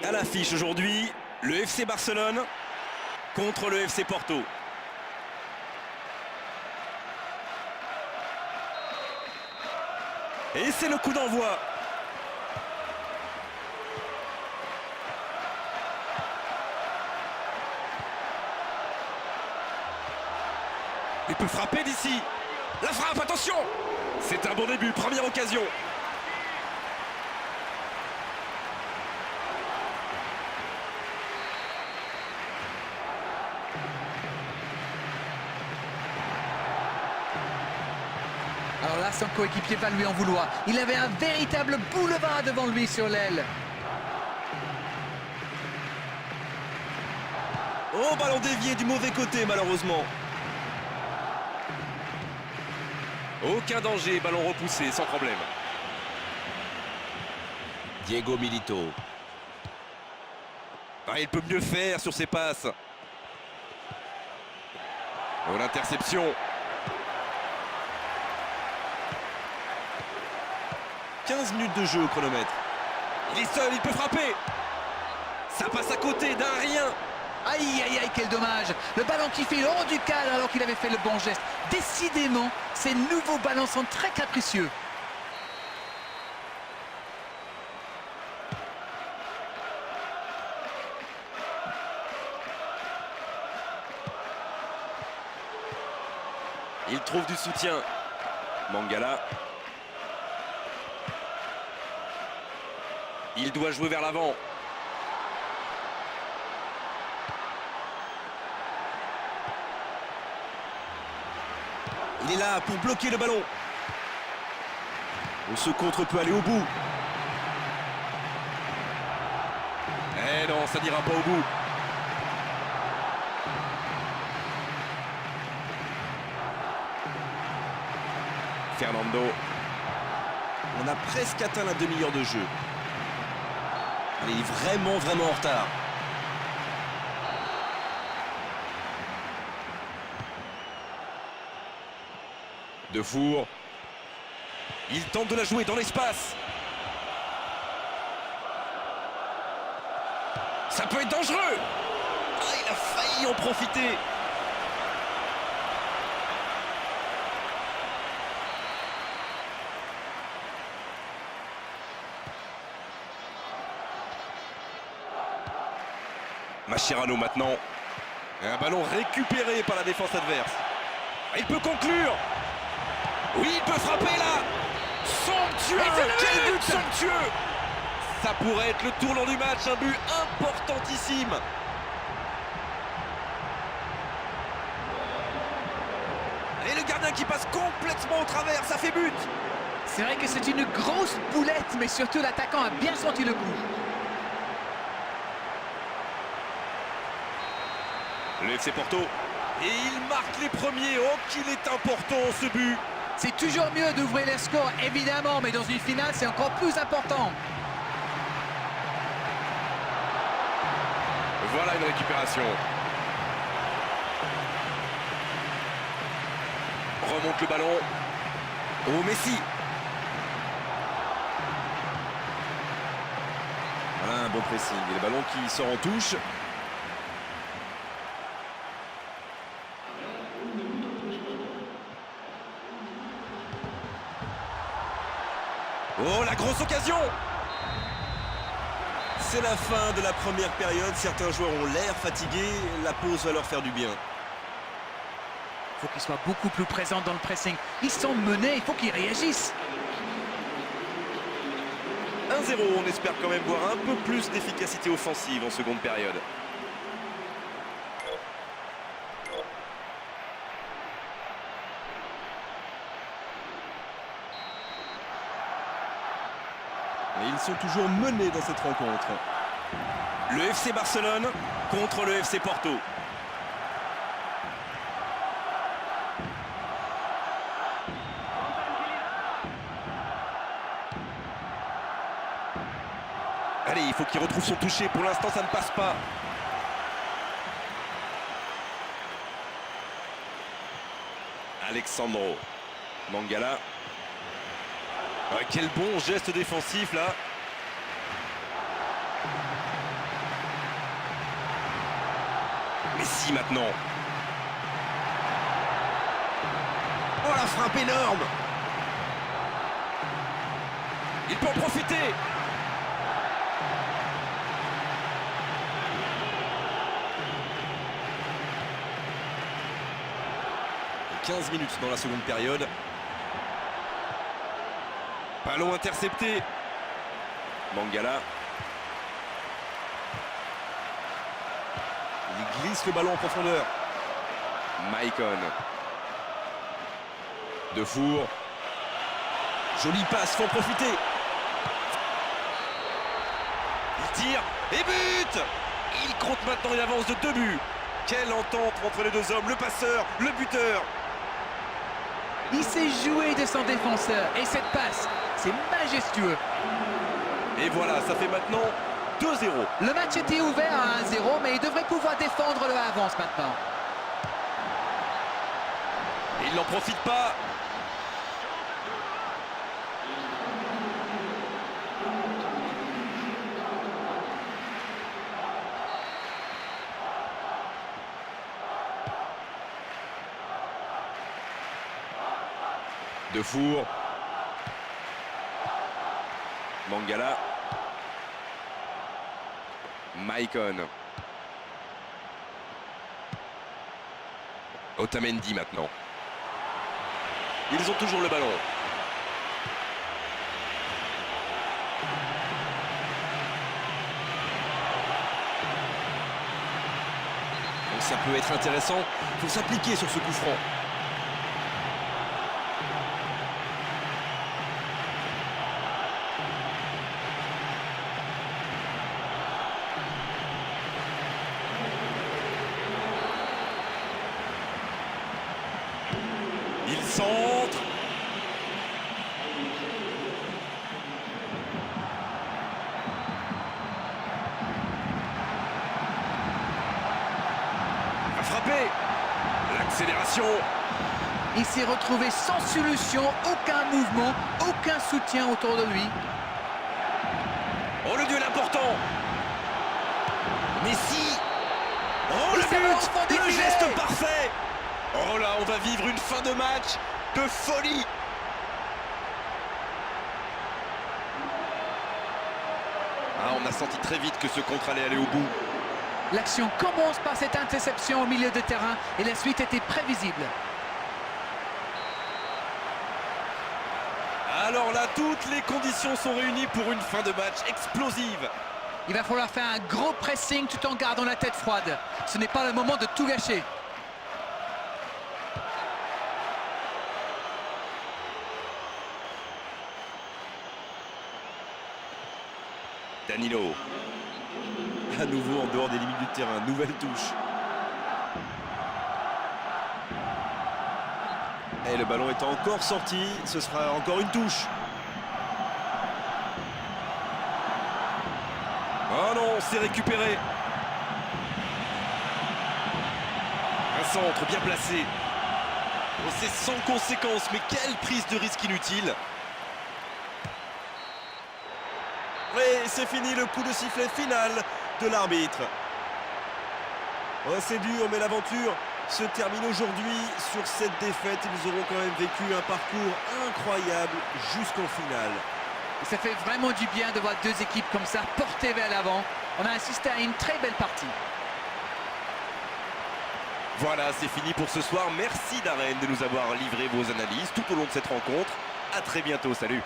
À l'affiche aujourd'hui, le FC Barcelone contre le FC Porto. Et c'est le coup d'envoi. Il peut frapper d'ici. La frappe, attention! C'est un bon début, première occasion. Alors là, son coéquipier va lui en vouloir. Il avait un véritable boulevard devant lui sur l'aile. Oh, ballon dévié du mauvais côté, malheureusement. Aucun danger, ballon repoussé, sans problème. Diego Milito. Ah, il peut mieux faire sur ses passes. Oh, l'interception. 15 minutes de jeu au chronomètre. Il est seul, il peut frapper. Ça passe à côté d'un rien. Aïe, aïe, aïe, quel dommage. Le ballon qui fait hors du cadre alors qu'il avait fait le bon geste. Décidément, ces nouveaux ballons sont très capricieux. Il trouve du soutien. Mangala. Il doit jouer vers l'avant. Il est là pour bloquer le ballon. Ce contre peut aller au bout. Eh non, ça n'ira pas au bout. Fernando. On a presque atteint la demi-heure de jeu. Il est vraiment en retard. Defour. Il tente de la jouer dans l'espace. Ça peut être dangereux. Ah, il a failli en profiter. Mascherano maintenant. Et un ballon récupéré par la défense adverse. Il peut conclure. Oui, il peut frapper là. Somptueux. Quel but somptueux. Ça pourrait être le tournant du match. Un but importantissime. Et le gardien qui passe complètement au travers. Ça fait but. C'est vrai que c'est une grosse boulette, mais surtout l'attaquant a bien senti le coup. Le FC Porto. Et il marque les premiers. Oh, qu'il est important ce but. C'est toujours mieux d'ouvrir les scores, évidemment, mais dans une finale, c'est encore plus important. Voilà une récupération. Remonte le ballon. Oh, Messi. Voilà un bon pressing. Et le ballon qui sort en touche. Oh, la grosse occasion! C'est la fin de la première période. Certains joueurs ont l'air fatigués. La pause va leur faire du bien. Il faut qu'ils soient beaucoup plus présents dans le pressing. Ils sont menés, il faut qu'ils réagissent. 1-0, on espère quand même voir un peu plus d'efficacité offensive en seconde période. Et ils sont toujours menés dans cette rencontre. Le FC Barcelone contre le FC Porto. Allez, il faut qu'il retrouve son toucher. Pour l'instant, ça ne passe pas. Alexandro. Mangala. Ah, quel bon geste défensif là. Messi maintenant. Oh la frappe énorme. Il peut en profiter. « 15 minutes dans la seconde période. Ballon intercepté. Mangala. Il glisse le ballon en profondeur. Maicon. Defour. Jolie passe, faut en profiter. Il tire et but. Il compte maintenant une avance de 2 buts. Quelle entente entre les deux hommes, le passeur, le buteur. Il s'est joué de son défenseur et cette passe, c'est majestueux. Et voilà, ça fait maintenant 2-0. Le match était ouvert à 1-0, mais il devrait pouvoir défendre le avance maintenant. Et il n'en profite pas. Defour. Mangala. Maicon. Otamendi maintenant. Ils ont toujours le ballon. Donc ça peut être intéressant. Il faut s'appliquer sur ce coup franc. Il centre. A frappé. L'accélération. Il s'est retrouvé sans solution, aucun mouvement, aucun soutien autour de lui. Oh, le duel important. Messi. Oh, Et le ça va au but. fond des Le filets. geste parfait. Oh là, on va vivre une fin de match de folie. Ah, on a senti très vite que ce contre allait aller au bout. L'action commence par cette interception au milieu de terrain et la suite était prévisible. Alors là, toutes les conditions sont réunies pour une fin de match explosive. Il va falloir faire un gros pressing tout en gardant la tête froide. Ce n'est pas le moment de tout gâcher. Danilo. À nouveau en dehors des limites du terrain, nouvelle touche. Et le ballon est encore sorti, ce sera encore une touche. Oh non, c'est récupéré. Un centre bien placé. Oh, c'est sans conséquence, mais quelle prise de risque inutile. Oui, c'est fini, le coup de sifflet final de l'arbitre. Oh, c'est dur, mais l'aventure se termine aujourd'hui. Sur cette défaite, ils auront quand même vécu un parcours incroyable jusqu'en finale. Et ça fait vraiment du bien de voir deux équipes comme ça portées vers l'avant. On a assisté à une très belle partie. Voilà, c'est fini pour ce soir. Merci Darren de nous avoir livré vos analyses tout au long de cette rencontre. À très bientôt, salut.